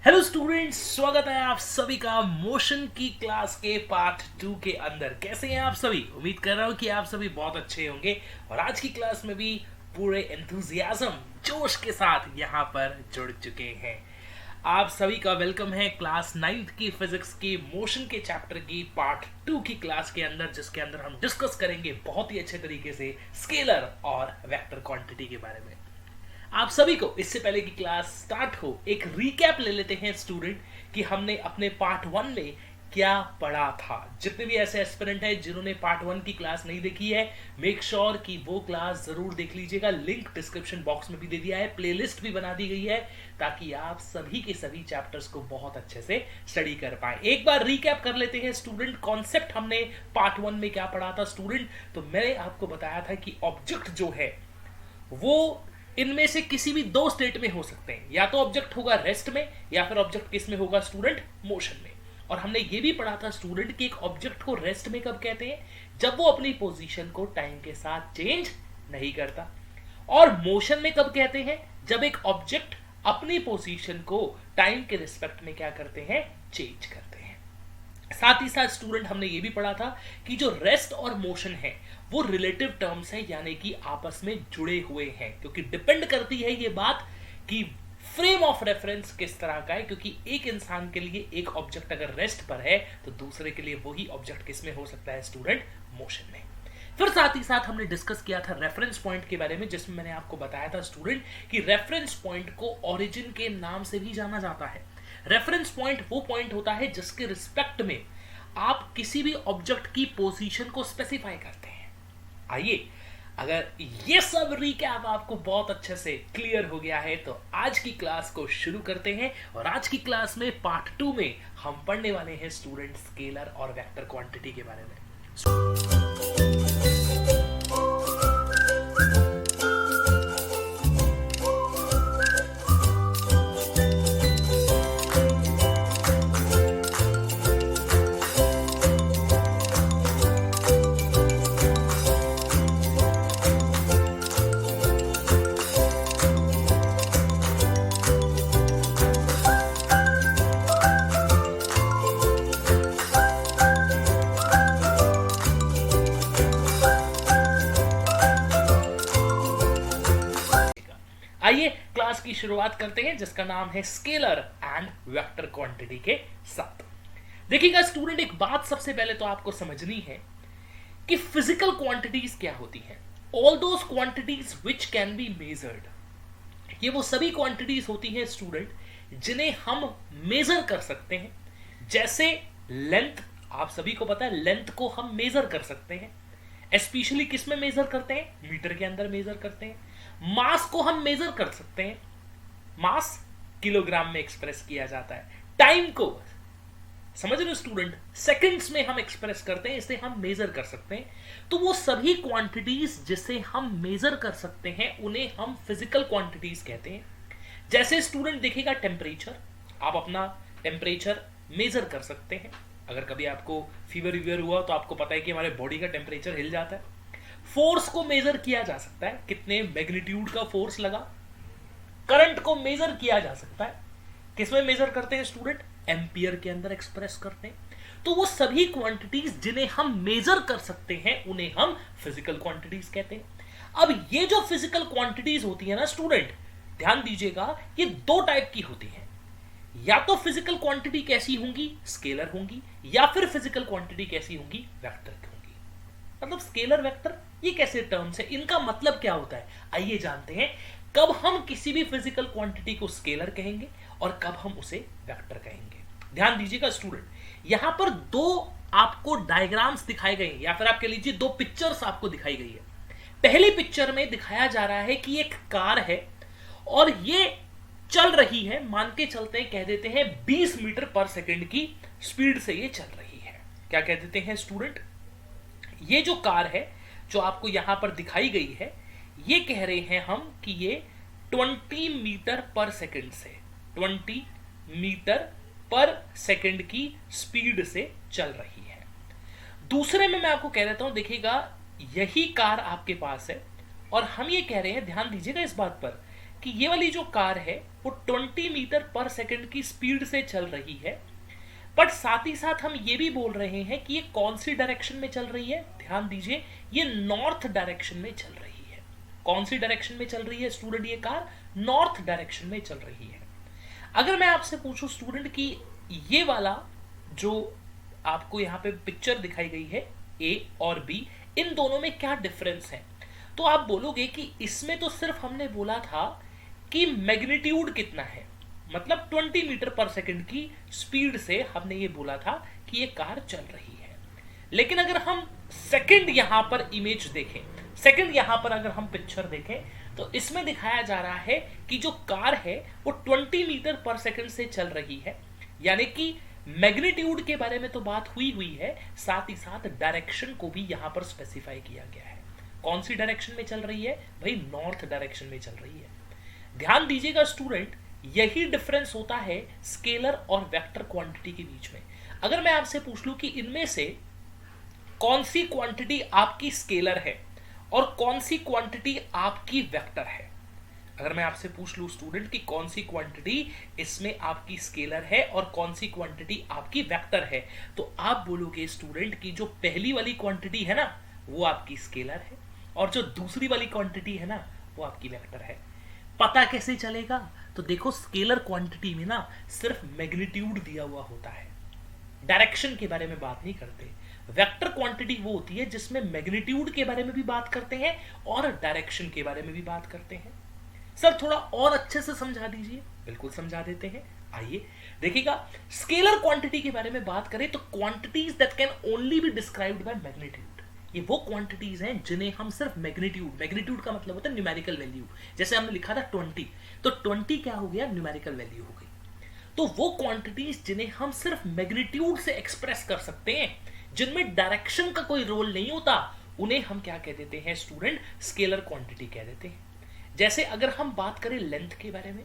Hello students, स्वागत है आप सभी का मोशन की क्लास के पार्ट 2 के अंदर। कैसे हैं आप सभी? उम्मीद कर रहा हूं कि आप सभी बहुत अच्छे होंगे और आज की क्लास में भी पूरे एंथुजियाज्म जोश के साथ यहां पर जुड़ चुके हैं। आप सभी का वेलकम है क्लास 9th की फिजिक्स की मोशन के चैप्टर की पार्ट 2 की क्लास के अंदर, जिसके अंदर हम डिस्कस करेंगे बहुत ही अच्छे तरीके से स्केलर और वेक्टर क्वांटिटी के बारे में। आप सभी को इससे पहले कि क्लास स्टार्ट हो एक रिकैप ले लेते हैं स्टूडेंट कि हमने अपने पार्ट 1 में क्या पढ़ा था। जितने भी ऐसे एस्पिरेंट हैं जिन्होंने पार्ट 1 की क्लास नहीं देखी है, मेक श्योर कि वो क्लास जरूर देख लीजिएगा। लिंक डिस्क्रिप्शन बॉक्स में भी दे दिया है, प्लेलिस्ट भी बना दी गई है ताकि आप सभी के सभी चैप्टर्स को बहुत अच्छे से स्टडी कर पाए। एक बार रिकैप कर लेते हैं स्टूडेंट, कॉन्सेप्ट हमने पार्ट 1 में क्या पढ़ा था स्टूडेंट। तो मैंने आपको बताया था कि ऑब्जेक्ट जो है वो इनमें से किसी भी दो स्टेट में हो सकते हैं, या तो ऑब्जेक्ट होगा रेस्ट में या फिर ऑब्जेक्ट किस में होगा स्टूडेंट, मोशन में। और हमने ये भी पढ़ा था स्टूडेंट कि एक ऑब्जेक्ट को रेस्ट में कब कहते हैं, जब वो अपनी पोजीशन को टाइम के साथ चेंज नहीं करता। और मोशन में कब कहते हैं, जब एक ऑब्जेक्ट अपनी पोजीशन को टाइम के रिस्पेक्ट में क्या करते हैं, चेंज करते हैं। साथ ही साथ स्टूडेंट हमने ये भी पढ़ा था कि जो रेस्ट और मोशन है वो रिलेटिव टर्म्स है, यानी कि आपस में जुड़े हुए हैं, क्योंकि डिपेंड करती है ये बात कि फ्रेम ऑफ रेफरेंस किस तरह का है। क्योंकि एक इंसान के लिए एक ऑब्जेक्ट अगर रेस्ट पर है तो दूसरे के लिए वही ऑब्जेक्ट किस में हो सकता है स्टूडेंट, मोशन में। फिर साथ ही साथ हमने डिस्कस किया था रेफरेंस पॉइंट के बारे में, जिसमें मैंने आपको बताया था स्टूडेंट कि रेफरेंस पॉइंट को ओरिजिन के नाम से भी जाना जाता है। रेफरेंस पॉइंट वो पॉइंट होता है जिसके रिस्पेक्ट में आप किसी भी ऑब्जेक्ट की पोजीशन को स्पेसिफाई करते हैं। आइए, अगर ये सब रिकैप आपको बहुत अच्छे से क्लियर हो गया है तो आज की क्लास को शुरू करते हैं। और आज की क्लास में पार्ट 2 में हम पढ़ने वाले हैं स्टूडेंट स्केलर और वेक्टर क्वांटिटी के बारे में। आइए क्लास की शुरुआत करते हैं, जिसका नाम है स्केलर एंड वेक्टर क्वांटिटी के साथ। देखिएगा स्टूडेंट, एक बात सबसे पहले तो आपको समझनी है कि फिजिकल क्वांटिटीज क्या होती हैं। All those quantities which can be measured, ये वो सभी क्वांटिटीज होती हैं स्टूडेंट जिन्हें हम मेजर कर सकते हैं। जैसे लेंथ, आप सभी को पता है लेंथ को हम मेजर कर सकते हैं। स्पेशली किस में मेजर करते हैं, मीटर के अंदर मेजर करते हैं। मास को हम मेजर कर सकते हैं, मास किलोग्राम में एक्सप्रेस किया जाता है। टाइम को समझ रहे हो स्टूडेंट, सेकंड्स में हम एक्सप्रेस करते हैं, इसे हम मेजर कर सकते हैं। तो वो सभी क्वांटिटीज जिसे हम मेजर कर सकते हैं उन्हें हम फिजिकल क्वांटिटीज कहते हैं। जैसे स्टूडेंट देखिएगा टेम्परेचर, आप अपना टेम्परेचर मेजर कर सकते हैं। अगर कभी आपको फीवर वीवर हुआ तो आपको पता है कि हमारे बॉडी का टेम्परेचर हिल जाता है। फोर्स को मेजर किया जा सकता है, कितने मैग्नीट्यूड का फोर्स लगा। करंट को मेजर किया जा सकता है, किसमें मेजर करते हैं स्टूडेंट, एम्पियर के अंदर एक्सप्रेस करते हैं। तो वो सभी क्वांटिटीज जिन्हें हम मेजर कर सकते हैं उन्हें हम फिजिकल क्वांटिटीज कहते हैं। अब ये जो फिजिकल क्वांटिटीज होती है ना स्टूडेंट, ध्यान दीजिएगा, ये दो टाइप की होती है। या तो फिजिकल क्वांटिटी कैसी होंगी, स्केलर होंगी, या फिर फिजिकल क्वांटिटी कैसी होंगी, वेक्टर होंगी। मतलब स्केलर वेक्टर ये कैसे टर्म्स है, इनका मतलब क्या होता है, आइए जानते हैं। कब हम किसी भी फिजिकल क्वांटिटी को स्केलर कहेंगे और कब हम उसे वेक्टर कहेंगे। ध्यान दीजिएगा स्टूडेंट, यहां पर दो आपको डायग्राम्स दिखाए गए हैं, या फिर आप कह लीजिए दो पिक्चर्स आपको दिखाई गई है। पहली पिक्चर में दिखाया जा रहा है कि एक कार है और ये चल रही है, मान के चलते हैं, कह देते हैं 20 मीटर पर सेकंड की स्पीड से ये चल रही है। क्या कह देते हैं स्टूडेंट, ये जो कार है जो आपको यहां पर दिखाई गई है, ये कह रहे हैं हम कि ये 20 मीटर पर सेकंड से 20 मीटर पर सेकंड की स्पीड से चल रही है। दूसरे में मैं आपको कह देता हूं, देखिएगा यही कार आपके पास है और हम ये कह रहे हैं, ध्यान दीजिएगा इस बात पर, कि ये वाली जो कार है वो 20 मीटर पर सेकंड की स्पीड से चल रही है, बट साथ ही साथ हम ये भी बोल रहे हैं कि ये कौन सी डायरेक्शन में चल रही है। ध्यान दीजिए, ये नॉर्थ डायरेक्शन में चल रही है। कौन सी डायरेक्शन में चल रही है स्टूडेंट? ये कार नॉर्थ डायरेक्शन में चल रही है। अगर मैं आपसे पूछूं स्टूडेंट कि ये वाला जो आपको यहाँ पे पिक्चर दिखाई गई है ए और बी, इन दोनों में क्या डिफरेंस है, तो आप बोलोगे कि इसमें तो सिर्फ हमने बोला था कि मैग्नीट्यूड कितना है, मतलब 20 मीटर पर सेकंड की स्पीड से हमने ये बोला था कि ये कार चल रही है। लेकिन अगर हम सेकंड यहां पर इमेज देखें, सेकंड यहां पर अगर हम पिक्चर देखें, तो इसमें दिखाया जा रहा है कि जो कार है वो 20 मीटर पर सेकंड से चल रही है। यानी कि मैग्नीट्यूड के बारे में तो बात हुई है, साथ ही साथ डायरेक्शन को भी यहां पर स्पेसिफाई किया गया है। कौन सी डायरेक्शन में चल रही है भाई? नॉर्थ डायरेक्शन में चल रही है। ध्यान दीजिएगा स्टूडेंट, यही डिफरेंस होता है स्केलर और वेक्टर क्वांटिटी के बीच में। अगर मैं आपसे पूछ लूं कि इनमें से कौन सी क्वांटिटी आपकी स्केलर है और कौन सी क्वांटिटी आपकी वेक्टर है, अगर मैं आपसे पूछ लूं स्टूडेंट कि कौन सी क्वांटिटी इसमें आपकी स्केलर है और कौन सी क्वांटिटी आपकी वेक्टर है, तो आप बोलोगे स्टूडेंट कि जो पहली वाली क्वांटिटी है ना वो आपकी स्केलर है और जो दूसरी वाली क्वांटिटी है ना वो आपकी वेक्टर है। पता कैसे चलेगा? तो देखो, स्केलर क्वांटिटी में ना सिर्फ मैग्नीट्यूड दिया हुआ होता है, डायरेक्शन के बारे में बात नहीं करते। वेक्टर क्वांटिटी वो होती है जिसमें मैग्नीट्यूड के बारे में भी बात करते हैं और डायरेक्शन के बारे में भी बात करते हैं। सर थोड़ा और अच्छे से समझा दीजिए। बिल्कुल समझा देते हैं, आइए देखिएगा। स्केलर क्वांटिटी के बारे में बात करें तो quantities that can only be described by magnitude, ये वो क्वांटिटीज हैं जिन्हें हम सिर्फ मैग्नीट्यूड का मतलब होता है न्यूमेरिकल वैल्यू। जैसे हमने लिखा था 20, तो 20 क्या हो गया? न्यूमेरिकल वैल्यू हो गई। तो वो क्वांटिटीज जिन्हें हम सिर्फ मैग्नीट्यूड से एक्सप्रेस कर सकते हैं, जिनमें डायरेक्शन का कोई रोल नहीं होता, उन्हें हम क्या कह देते हैं स्टूडेंट? स्केलर क्वांटिटी कह देते हैं। जैसे अगर हम बात करें लेंथ के बारे में,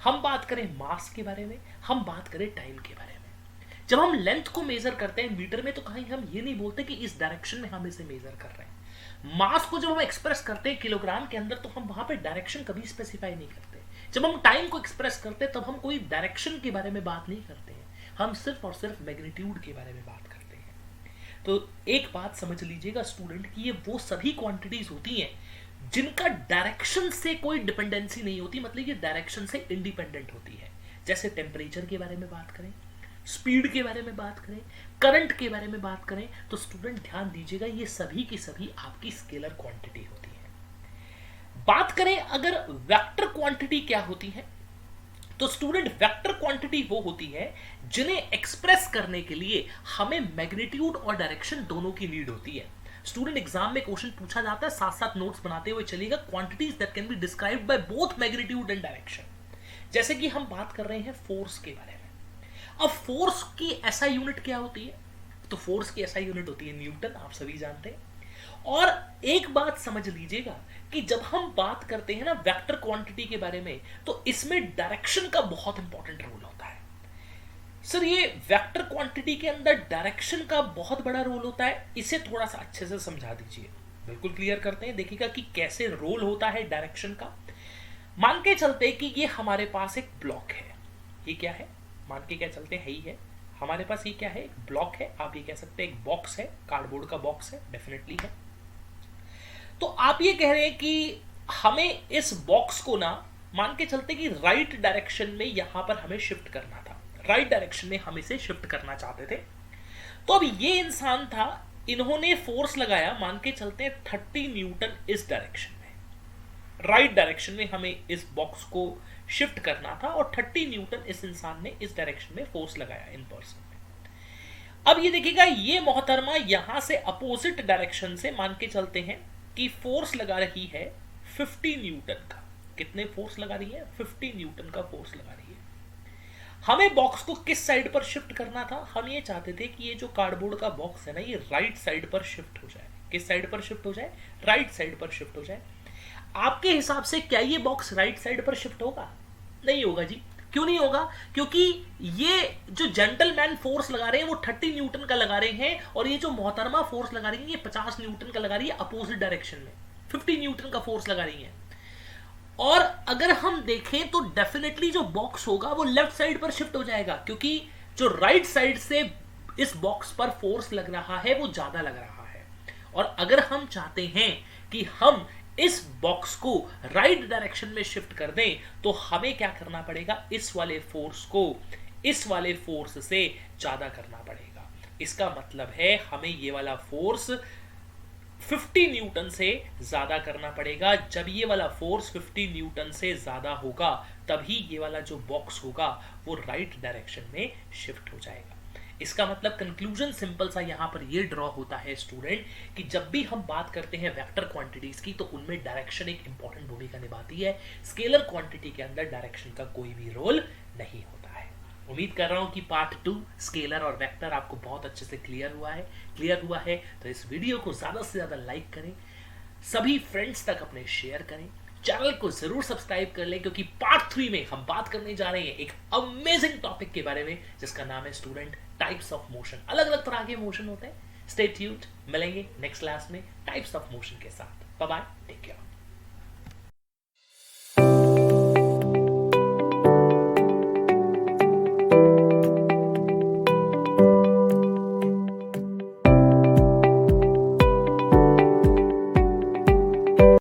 हम बात करें मास के बारे में, हम बात करें टाइम के बारे में, जब हम लेंथ को मेजर करते हैं मीटर में तो कहीं हम ये नहीं बोलते कि इस डायरेक्शन में हम इसे मेजर कर रहे हैं। मास को जब हम एक्सप्रेस करते हैं किलोग्राम के अंदर, तो हम वहां पे डायरेक्शन कभी स्पेसिफाई नहीं करते। जब हम टाइम को एक्सप्रेस करते हैं तब हम कोई डायरेक्शन के बारे में बात नहीं करते हैं, हम सिर्फ और सिर्फ मैग्नीट्यूड के बारे में बात करते हैं। तो एक बात समझ लीजिएगा स्टूडेंट कि ये वो सभी क्वांटिटीज होती हैं जिनका डायरेक्शन से कोई डिपेंडेंसी नहीं होती, मतलब ये डायरेक्शन से इंडिपेंडेंट होती है। जैसे टेम्परेचर के बारे में बात करें, स्पीड के बारे में बात करें, करंट के बारे में बात करें, तो स्टूडेंट ध्यान दीजिएगा ये सभी की सभी आपकी स्केलर क्वांटिटी होती है। बात करें अगर वेक्टर क्वांटिटी क्या होती है, तो स्टूडेंट वेक्टर क्वांटिटी वो होती है जिन्हें एक्सप्रेस करने के लिए हमें मैग्नीट्यूड और डायरेक्शन दोनों की नीड होती है। स्टूडेंट एग्जाम में क्वेश्चन पूछा जाता है, साथ साथ नोट्स बनाते हुए चलिएगा। Quantities that can be described by both magnitude and direction. जैसे कि हम बात कर रहे हैं फोर्स के बारे में। अब फोर्स की एसआई यूनिट क्या होती है? तो फोर्स की एसआई यूनिट होती है न्यूटन, आप सभी जानते हैं। और एक बात समझ लीजिएगा कि जब हम बात करते हैं ना वेक्टर क्वांटिटी के बारे में, तो इसमें डायरेक्शन का बहुत इंपॉर्टेंट रोल होता है। सर ये वेक्टर क्वांटिटी के अंदर डायरेक्शन का बहुत बड़ा रोल होता है, इसे थोड़ा सा अच्छे से समझा दीजिए। बिल्कुल क्लियर करते हैं, देखिएगा कि कैसे रोल होता है डायरेक्शन का। मान के चलते कि ये हमारे पास एक ब्लॉक है, ये क्या है? मान के क्या चलते हैं, ही है हमारे पास, ये क्या है? एक ब्लॉक है, आप ये कह सकते हैं एक बॉक्स है, कार्डबोर्ड का बॉक्स है, डेफिनेटली है। तो आप ये कह रहे हैं कि हमें इस बॉक्स को ना मान के चलते कि राइट डायरेक्शन में यहां पर हमें शिफ्ट करना था, राइट डायरेक्शन में हम इसे शिफ्ट करना चाहते थे। तो अब ये इंसान था, इन्होंने फोर्स लगाया, मान के चलते हैं 30 न्यूटन इस डायरेक्शन में, राइट डायरेक्शन में हमें इस बॉक्स को शिफ्ट करना था और 30 न्यूटन इस इंसान ने इस डायरेक्शन में फोर्स लगाया इन पर्सन में। अब ये देखिएगा, ये मोहतरमा यहां से अपोजिट डायरेक्शन से मान के चलते हैं कि फोर्स लगा रही है 50 न्यूटन का। कितने फोर्स लगा रही है? 50 न्यूटन का फोर्स लगा रही है। हमें बॉक्स को किस साइड पर शिफ्ट करना था? हम ये चाहते थे कि ये जो कार्डबोर्ड का बॉक्स है ना, ये राइट साइड पर शिफ्ट हो जाए। किस साइड पर शिफ्ट हो जाए? राइट साइड पर शिफ्ट हो जाए। आपके हिसाब से क्या ये बॉक्स राइट साइड पर शिफ्ट होगा? नहीं होगा जी। क्यों नहीं होगा? क्योंकि ये जो जेंटलमैन फोर्स लगा रहे हैं वो 30 न्यूटन का लगा रहे हैं, और ये जो मोहतरमा फोर्स लगा रही है ये 50 न्यूटन का लगा रही है, अपोजिट डायरेक्शन में 50 न्यूटन का फोर्स लगा रही है। और अगर हम देखें तो डेफिनेटली जो बॉक्स होगा वो लेफ्ट साइड पर शिफ्ट हो जाएगा, क्योंकि जो राइट साइड से इस बॉक्स पर फोर्स लग रहा है वो ज्यादा लग रहा है। और अगर हम चाहते हैं कि हम इस बॉक्स को राइट डायरेक्शन में शिफ्ट कर दें तो हमें क्या करना पड़ेगा, इस वाले फोर्स को इस वाले फोर्स से ज्यादा करना पड़ेगा। इसका मतलब है हमें ये वाला फोर्स 50 न्यूटन से ज्यादा करना पड़ेगा। जब ये वाला फोर्स 50 न्यूटन से ज्यादा होगा तभी ये वाला जो बॉक्स होगा वो राइट डायरेक्शन में शिफ्ट हो जाएगा। इसका मतलब कंक्लूजन सिंपल सा यहां पर ये ड्रॉ होता है स्टूडेंट कि जब भी हम बात करते हैं वेक्टर क्वांटिटीज की तो उनमें डायरेक्शन एक इंपॉर्टेंट भूमिका निभाती है। स्केलर क्वांटिटी के अंदर डायरेक्शन का कोई भी रोल नहीं होता है। उम्मीद कर रहा हूं कि पार्ट 2 स्केलर और वेक्टर आपको बहुत अच्छे से क्लियर हुआ है। तो इस वीडियो को ज्यादा से ज्यादा लाइक करें, सभी फ्रेंड्स तक अपने शेयर करें, चैनल को जरूर सब्सक्राइब कर लें, क्योंकि पार्ट 3 में हम बात करने जा रहे हैं एक अमेजिंग टॉपिक के बारे में जिसका नाम है स्टूडेंट टाइप्स ऑफ मोशन। अलग अलग तरह के मोशन होते हैं। स्टे ट्यून्ड, मिलेंगे नेक्स्ट क्लास में टाइप्स ऑफ मोशन के साथ। Bye bye, take care.